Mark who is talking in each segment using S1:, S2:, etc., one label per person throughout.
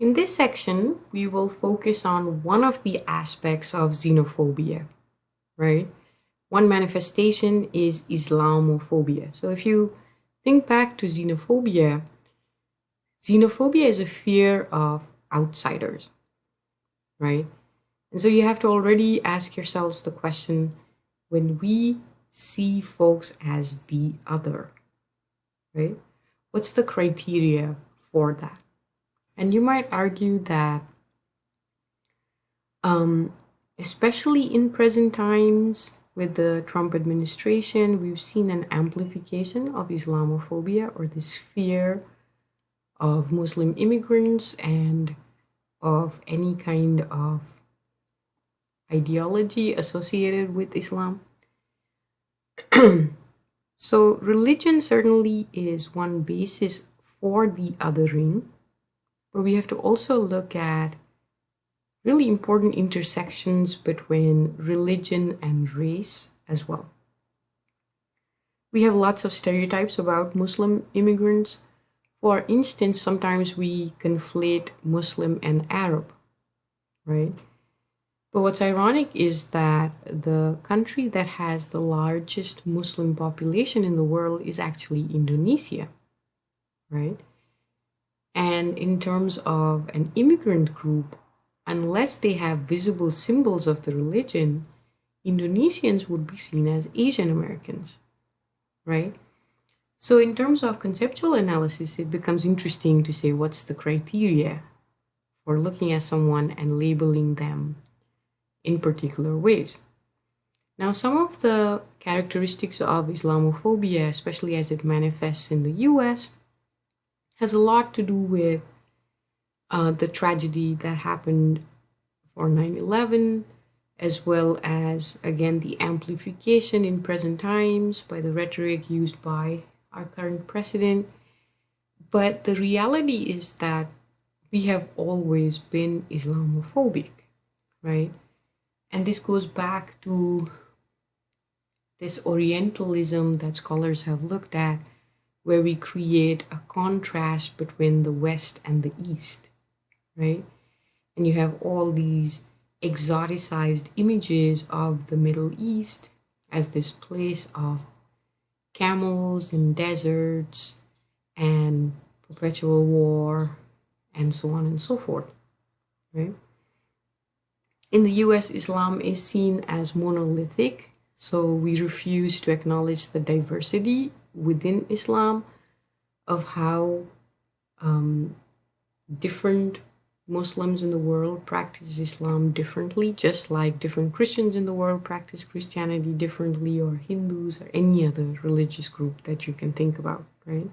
S1: In this section, we will focus on one of the aspects of xenophobia, right? One manifestation is Islamophobia. So if you think back to xenophobia, xenophobia is a fear of outsiders, right? And so you have to already ask yourselves the question, when we see folks as the other, right? What's the criteria for that? And you might argue that, um, especially in present times with the Trump administration, we've seen an amplification of Islamophobia, or this fear of Muslim immigrants and of any kind of ideology associated with Islam. So, religion certainly is one basis for the othering, but we have to also look at really important intersections between religion and race as well. We have lots of stereotypes about Muslim immigrants. For instance, sometimes we conflate Muslim and Arab, right? But what's ironic is that the country that has the largest Muslim population in the world is actually Indonesia, right? And in terms of an immigrant group, unless they have visible symbols of the religion, Indonesians would be seen as Asian Americans, right? So, in terms of conceptual analysis, it becomes interesting to say what's the criteria for looking at someone and labeling them in particular ways. Now, some of the characteristics of Islamophobia, especially as it manifests in the US, has a lot to do with the tragedy that happened for 9/11, as well as, again, the amplification in present times by the rhetoric used by our current president. But the reality is that we have always been Islamophobic, right? And this goes back to this Orientalism that scholars have looked at, where we create a contrast between the West and the East, right? And you have all these exoticized images of the Middle East as this place of camels and deserts and perpetual war and so on and so forth, right? In the US, Islam is seen as monolithic, so we refuse to acknowledge the diversity within Islam of how different Muslims in the world practice Islam differently, just like different Christians in the world practice Christianity differently, or Hindus, or any other religious group that you can think about, right?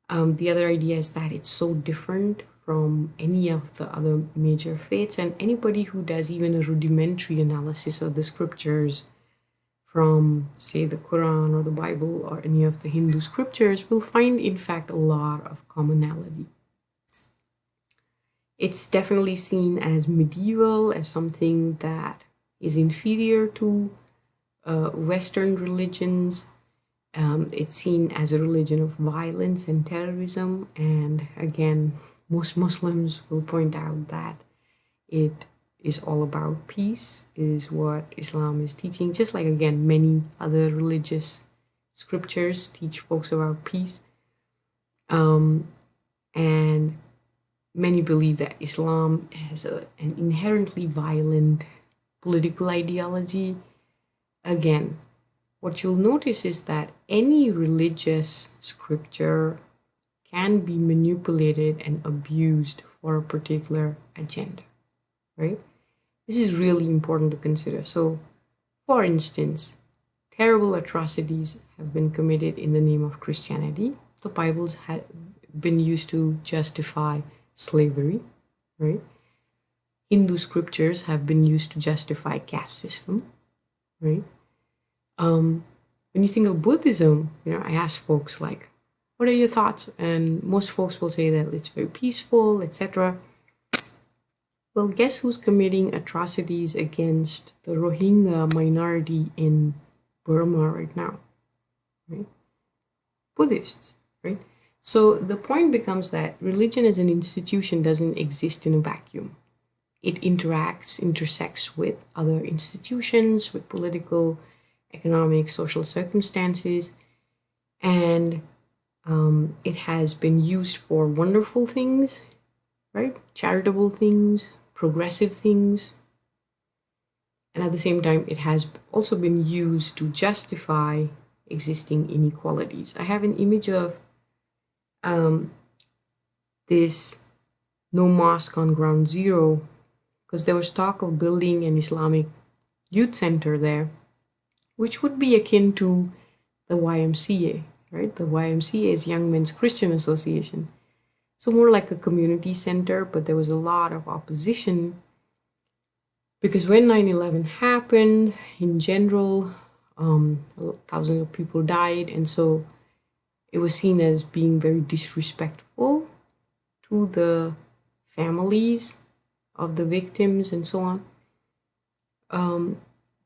S1: The other idea is that it's so different from any of the other major faiths, and anybody who does even a rudimentary analysis of the scriptures from, say, the Quran or the Bible or any of the Hindu scriptures will find, in fact, a lot of commonality. It's definitely seen as medieval, as something that is inferior to Western religions. It's seen as a religion of violence and terrorism. And again, most Muslims will point out that it is all about peace, is what Islam is teaching. Just like, again, many other religious scriptures teach folks about peace. And many believe that Islam has an inherently violent political ideology. Again, what you'll notice is that any religious scripture can be manipulated and abused for a particular agenda, right? This is really important to consider. So, for instance, terrible atrocities have been committed in the name of Christianity. The Bibles have been used to justify slavery, right? Hindu scriptures have been used to justify caste system, right? When you think of Buddhism, I ask folks like, what are your thoughts? And most folks will say that it's very peaceful, etc. Well, guess who's committing atrocities against the Rohingya minority in Burma right now? Right? Buddhists, right? So the point becomes that religion as an institution doesn't exist in a vacuum. It intersects with other institutions, with political, economic, social circumstances, and it has been used for wonderful things, right? Charitable things, progressive things. And at the same time, it has also been used to justify existing inequalities. I have an image of this no mosque on ground zero because there was talk of building an Islamic youth center there, which would be akin to the YMCA, right? The YMCA is Young Men's Christian Association. So more like a community center, but there was a lot of opposition because when 9/11 happened, in general, thousands of people died, and so it was seen as being very disrespectful to the families of the victims and so on.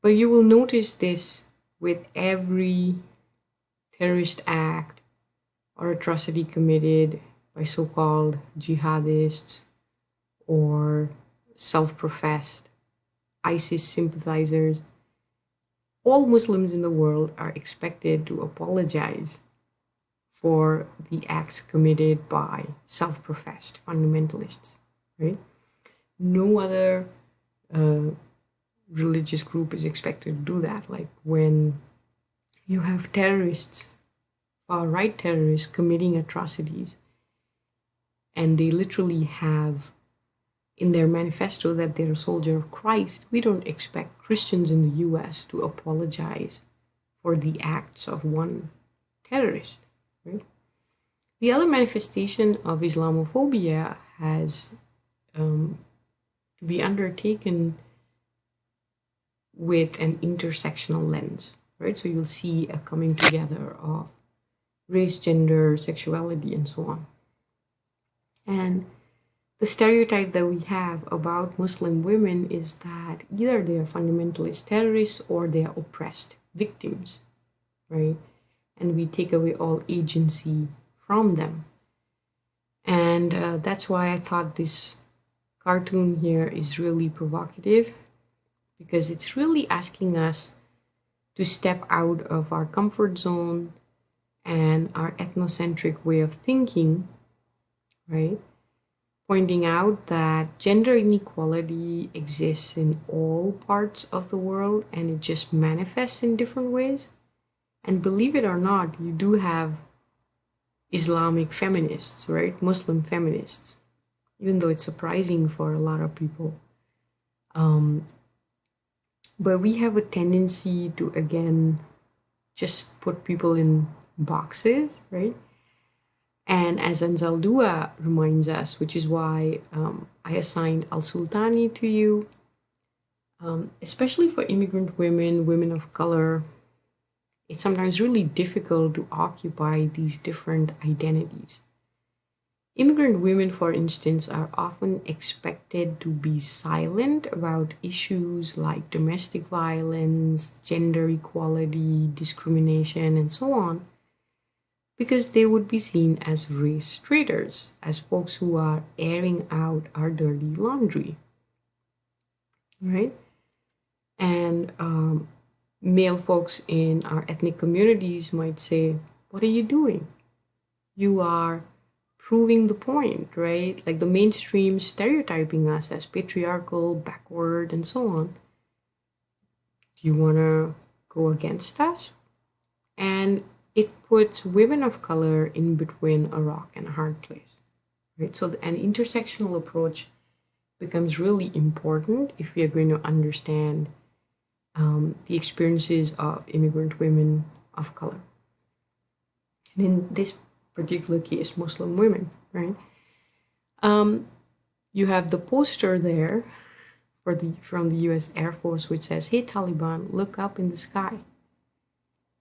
S1: But you will notice this with every terrorist act or atrocity committed by so-called jihadists or self-professed ISIS sympathizers. All Muslims in the world are expected to apologize for the acts committed by self-professed fundamentalists, right? No other religious group is expected to do that. Like when you have terrorists, far-right terrorists committing atrocities, and they literally have in their manifesto that they're a soldier of Christ, we don't expect Christians in the US to apologize for the acts of one terrorist, right? The other manifestation of Islamophobia has to be undertaken with an intersectional lens, right? So you'll see a coming together of race, gender, sexuality, and so on. And the stereotype that we have about Muslim women is that either they are fundamentalist terrorists or they are oppressed victims, right? And we take away all agency from them. And that's why I thought this cartoon here is really provocative, because it's really asking us to step out of our comfort zone and our ethnocentric way of thinking, right? Pointing out that gender inequality exists in all parts of the world and it just manifests in different ways. And believe it or not, you do have Islamic feminists, right? Muslim feminists, even though it's surprising for a lot of people. But we have a tendency to, again, just put people in boxes, right? And as Anzaldua reminds us, which is why I assigned Al-Sultani to you, especially for immigrant women, women of color, it's sometimes really difficult to occupy these different identities. Immigrant women, for instance, are often expected to be silent about issues like domestic violence, gender equality, discrimination, and so on, because they would be seen as race traitors, as folks who are airing out our dirty laundry, right? And male folks in our ethnic communities might say, what are you doing? You are proving the point, right? Like the mainstream stereotyping us as patriarchal, backward, and so on. Do you want to go against us? And it puts women of color in between a rock and a hard place, right? So an intersectional approach becomes really important if we are going to understand the experiences of immigrant women of color. And in this particular case, Muslim women, right? You have the poster there from the US Air Force, which says, hey, Taliban, look up in the sky.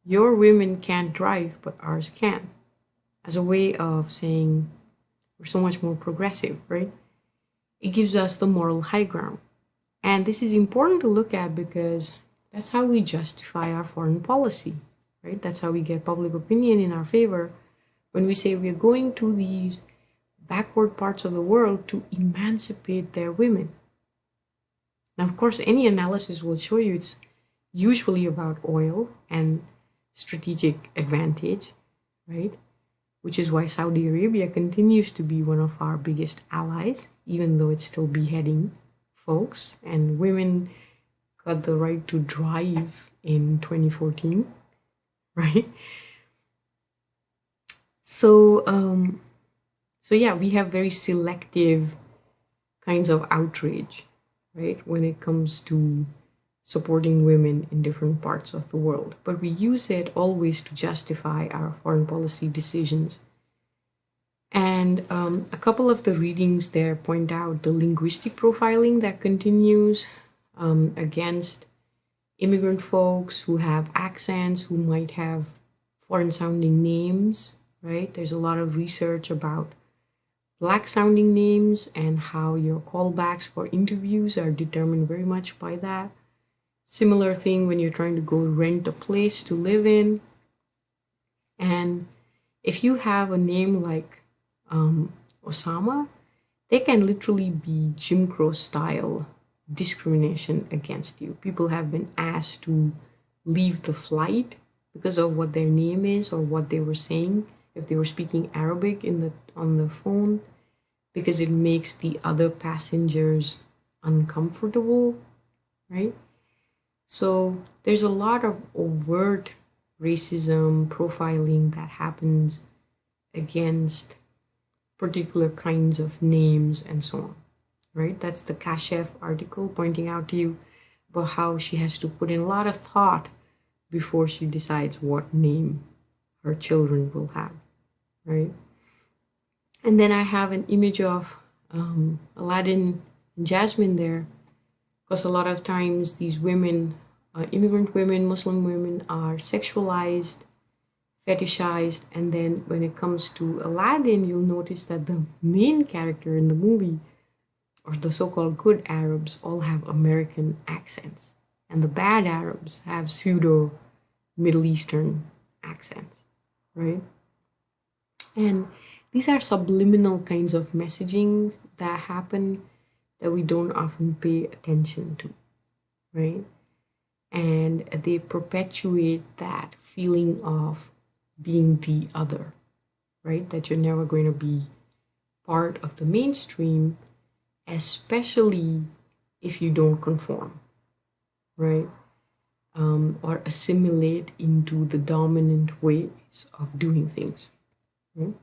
S1: Your women can't drive, but ours can. As a way of saying we're so much more progressive, right? It gives us the moral high ground. And this is important to look at because that's how we justify our foreign policy, right? That's how we get public opinion in our favor, when we say we're going to these backward parts of the world to emancipate their women. Now, of course, any analysis will show you it's usually about oil and strategic advantage, right? Which is why Saudi Arabia continues to be one of our biggest allies, even though it's still beheading folks, and women got the right to drive in 2014, right? So, so yeah, we have very selective kinds of outrage, right, when it comes to supporting women in different parts of the world. But we use it always to justify our foreign policy decisions. And a couple of the readings there point out the linguistic profiling that continues against immigrant folks who have accents, who might have foreign sounding names, right? There's a lot of research about Black sounding names and how your callbacks for interviews are determined very much by that. Similar thing when you're trying to go rent a place to live in. And if you have a name like Osama, they can literally be Jim Crow style discrimination against you. People have been asked to leave the flight because of what their name is or what they were saying, if they were speaking Arabic on the phone, because it makes the other passengers uncomfortable, right? So there's a lot of overt racism, profiling that happens against particular kinds of names and so on, right? That's the Kashef article pointing out to you about how she has to put in a lot of thought before she decides what name her children will have, right? And then I have an image of Aladdin and Jasmine there, because a lot of times these women, immigrant women, Muslim women, are sexualized, fetishized, and then when it comes to Aladdin, you'll notice that the main character in the movie, or the so-called good Arabs, all have American accents, and the bad Arabs have pseudo Middle Eastern accents, right? And these are subliminal kinds of messaging that happen that we don't often pay attention to, right? And they perpetuate that feeling of being the other, right? That you're never going to be part of the mainstream, especially if you don't conform, right? Or assimilate into the dominant ways of doing things. Right?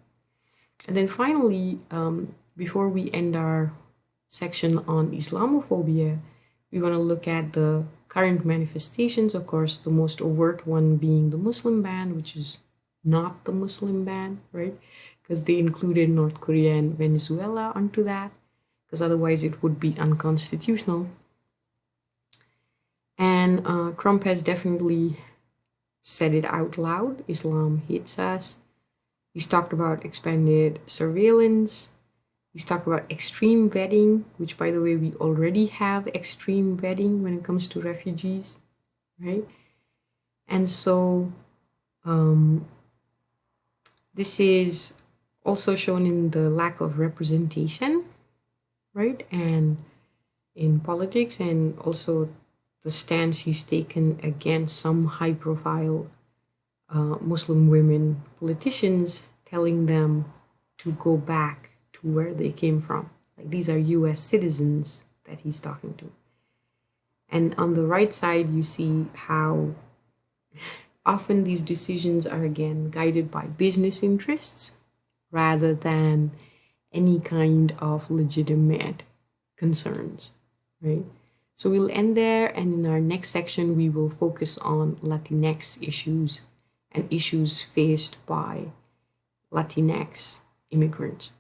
S1: And then finally, before we end our section on Islamophobia, we want to look at the current manifestations. Of course, the most overt one being the Muslim ban, which is not the Muslim ban, right? Because they included North Korea and Venezuela onto that, because otherwise it would be unconstitutional. And Trump has definitely said it out loud. Islam hates us. He's talked about expanded surveillance. He's talked about extreme vetting, which, by the way, we already have extreme vetting when it comes to refugees, right? And so this is also shown in the lack of representation, right? And in politics, and also the stance he's taken against some high-profile Muslim women politicians, telling them to go back to where they came from. Like, these are US citizens that he's talking to. And on the right side, you see how often these decisions are, again, guided by business interests rather than any kind of legitimate concerns, right? So we'll end there, and in our next section, we will focus on Latinx issues and issues faced by Latinx immigrants.